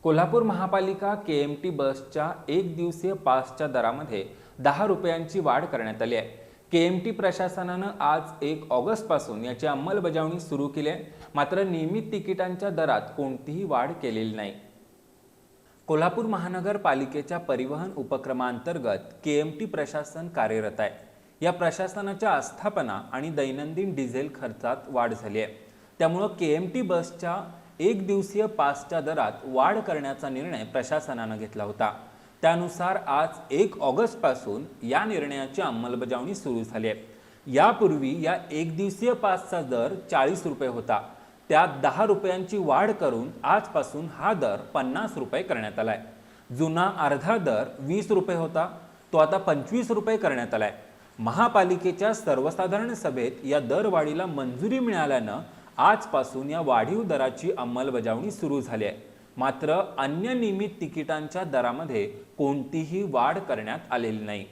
कोल्हापूर महापालिका केएमटी बसच्या एक दिवसीय पासच्या दरामध्ये 10 रुपयांची वाढ करण्यात आली आहे। केएमटी प्रशासनानं आज 1 ऑगस्टपासून याची अंमलबजावणी सुरू केली आहे। मात्र नियमित तिकिटांच्या दरात कोणतीही वाढ केलेली नाही। कोल्हापूर महानगरपालिकेच्या परिवहन उपक्रमांतर्गत केएमटी प्रशासन कार्यरत आहे। या प्रशासनाच्या आस्थापना आणि दैनंदिन डिझेल खर्चात वाढ झाली आहे। त्यामुळे केएमटी बसच्या एक दिवसीय पासच्या दरात वाढ करण्याचा निर्णय प्रशासनाने घेतला होता। त्यानुसार आज 1 ऑगस्टपासून या निर्णयाची अंमलबजावणी सुरू झाली आहे। यापूर्वी या एक दिवसीय पासचा दर 40 रुपये होता। त्यात 10 रुपयांची वाढ करून आजपासून हा दर 50 रुपये करण्यात आलाय। जुना अर्धा दर 20 रुपये होता, तो आता 25 रुपये करण्यात आलाय। महापालिकेच्या सर्वसाधारण सभेत या दरवाढीला मंजुरी मिळाल्यानं आजपासून या वाढीव दराची अंमलबजावणी सुरू झाली आहे। मात्र अन्य नियमित तिकिटांच्या दरामध्ये कोणतीही वाढ करण्यात आलेली नाही।